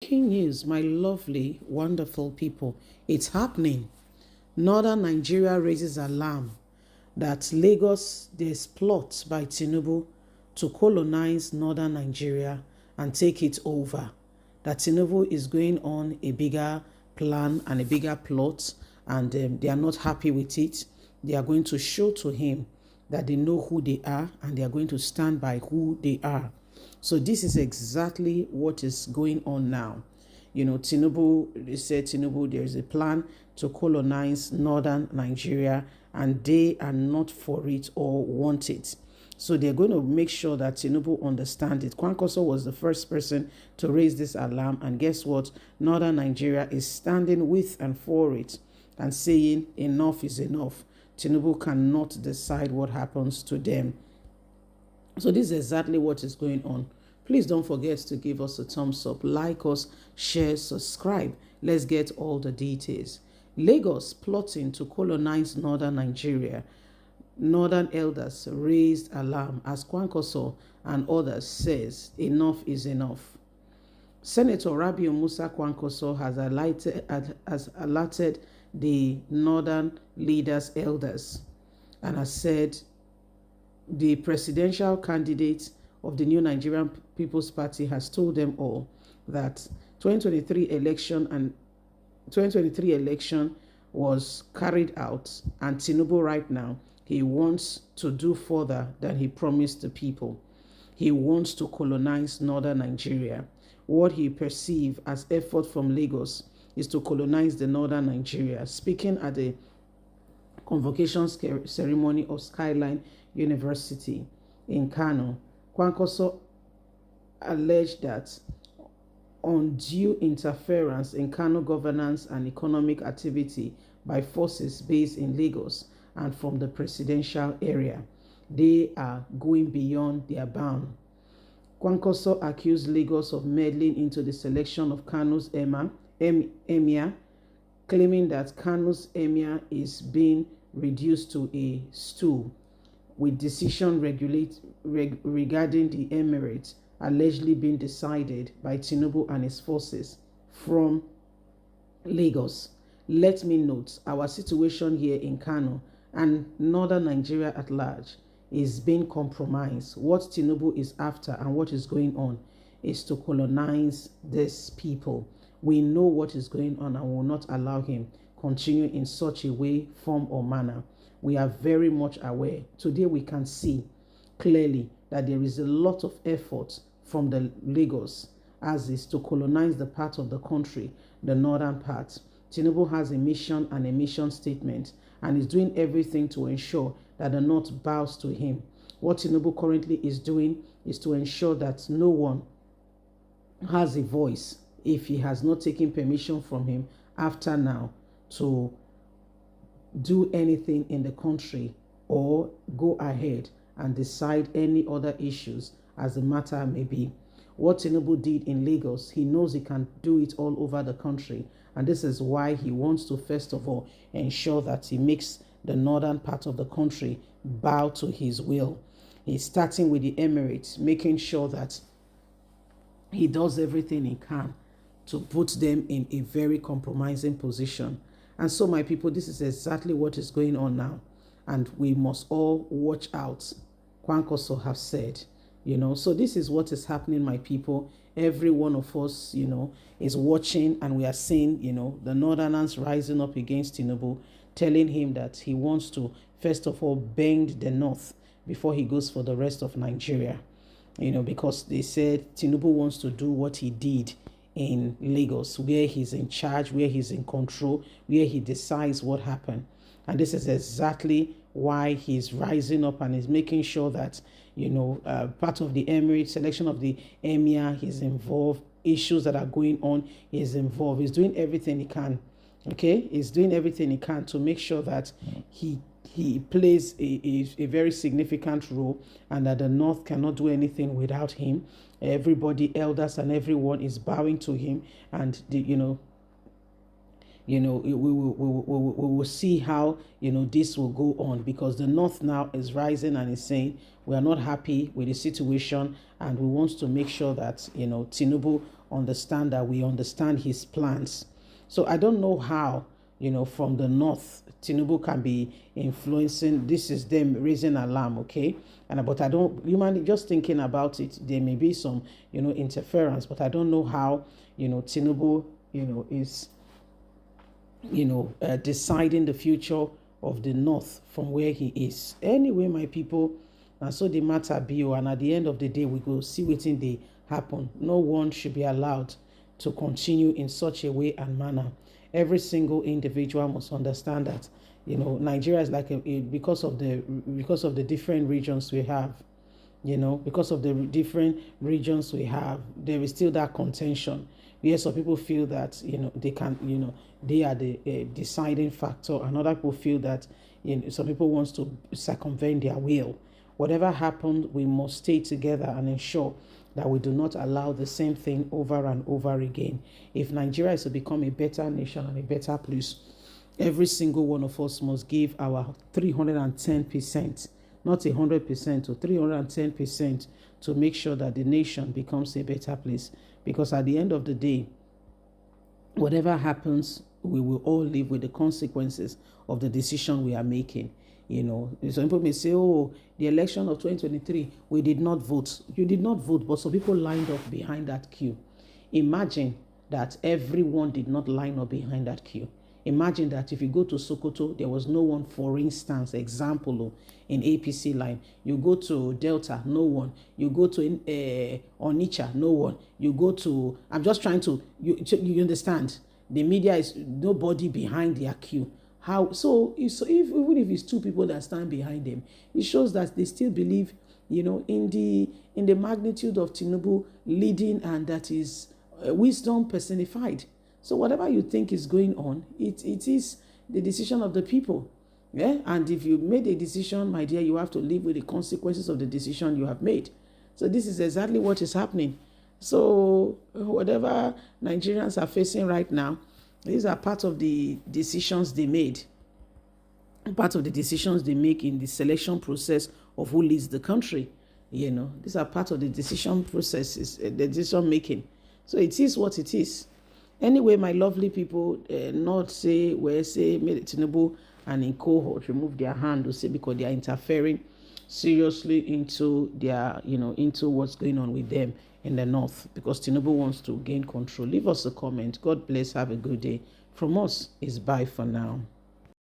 Breaking news, my lovely, wonderful people. It's happening. Northern Nigeria raises alarm that Lagos, there's plot by Tinubu to colonize northern Nigeria and take it over. That Tinubu is going on a bigger plan and a bigger plot, and they are not happy with it. They are going to show to him that they know who they are and they are going to stand by who they are. So this is exactly what is going on now. Tinubu, they said Tinubu, there is a plan to colonize northern Nigeria and they are not for it or want it. So they're going to make sure that Tinubu understands it. Kwankwaso was the first person to raise this alarm, and guess what? Northern Nigeria is standing with and for it and saying enough is enough. Tinubu cannot decide what happens to them. So this is exactly what is going on. Please don't forget to give us a thumbs up, like us, share, subscribe. Let's get all the details. Lagos plotting to colonize northern Nigeria. Northern elders raised alarm as Kwankwaso and others says enough is enough. Senator Rabiu Musa Kwankwaso has alerted the northern leaders, elders, and has said the presidential candidate of the New Nigerian People's Party has told them all that 2023 election was carried out, and Tinubu right now, he wants to do further than he promised the people. He wants to colonize northern Nigeria. What he perceives as effort from Lagos is to colonize the northern Nigeria. Speaking at the convocation ceremony of Skyline University in Kano, Kwankwaso alleged that undue interference in Kano governance and economic activity by forces based in Lagos and from the presidential area. They are going beyond their bound. Kwankwaso accused Lagos of meddling into the selection of Kano's emir, claiming that Kano's emir is being reduced to a stool, with decision regarding the emirate allegedly being decided by Tinubu and his forces from Lagos. Let me note, our situation here in Kano and northern Nigeria at large is being compromised. What Tinubu is after and what is going on is to colonize these people. We know what is going on and will not allow him continue in such a way, form, or manner. We are very much aware. Today we can see clearly that there is a lot of effort from the Lagos as is to colonize the part of the country, the northern part. Tinubu has a mission and a mission statement and is doing everything to ensure that the North bows to him. What Tinubu currently is doing is to ensure that no one has a voice if he has not taken permission from him after now to do anything in the country or go ahead and decide any other issues as the matter may be. What Tinubu did in Lagos, he knows he can do it all over the country. And this is why he wants to, first of all, ensure that he makes the northern part of the country bow to his will. He's starting with the Emirates, making sure that he does everything he can to put them in a very compromising position. And so, my people, this is exactly what is going on now. And we must all watch out. Kwankwaso have said, so this is what is happening, my people. Every one of us, is watching, and we are seeing, the Northerners rising up against Tinubu, telling him that he wants to, first of all, bend the North before he goes for the rest of Nigeria. Because they said Tinubu wants to do what he did in Lagos, where he's in charge, where he's in control, where he decides what happened. And this is exactly why he's rising up and is making sure that, part of the emirate, selection of the emir, he's involved, issues that are going on, he's involved. He's doing everything he can, okay? He's doing everything he can to make sure that he plays a very significant role and that the North cannot do anything without him. Everybody, elders and everyone is bowing to him, and we will see how, this will go on, because the North now is rising and is saying we are not happy with the situation, and we want to make sure that, Tinubu understand that we understand his plans. So I don't know how, from the North, Tinubu can be influencing. This is them raising alarm, okay? But I don't, humanly, just thinking about it, there may be some, interference, but I don't know how, Tinubu, is, deciding the future of the North from where he is. Anyway, my people, and so the matter be, and at the end of the day, we go see wetin dey happen. No one should be allowed to continue in such a way and manner. Every single individual must understand that, Nigeria is like because of the different regions we have. Because of the different regions we have, there is still that contention. Yes, some people feel that, they can, they are the deciding factor, and other people feel that, some people want to circumvent their will. Whatever happened, we must stay together and ensure that we do not allow the same thing over and over again. If Nigeria is to become a better nation and a better place, every single one of us must give our 310%, not 100%, to 310%, to make sure that the nation becomes a better place. Because at the end of the day, whatever happens, we will all live with the consequences of the decision we are making. Some people may say, oh, the election of 2023, we did not vote. You did not vote, but some people lined up behind that queue. Imagine that everyone did not line up behind that queue. Imagine that if you go to Sokoto, there was no one, for instance, example, in APC line. You go to Delta, no one. You go to Onitsha, no one. You go to, I'm just trying to, you understand, the media is nobody behind their queue. How so? Even if it's two people that stand behind them, it shows that they still believe, in the magnitude of Tinubu leading, and that is wisdom personified. So whatever you think is going on, it is the decision of the people. Yeah, and if you made a decision, my dear, you have to live with the consequences of the decision you have made. So this is exactly what is happening. So whatever Nigerians are facing right now, these are part of the decisions they made. Part of the decisions they make in the selection process of who leads the country. These are part of the decision processes, the decision making. So it is what it is. Anyway, my lovely people, not say where say Tinubu and in cohort remove their hand to say, because they are interfering seriously into their, into what's going on with them in the North, because Tinubu wants to gain control. Leave us a comment. God bless. Have a good day. From us is bye for now.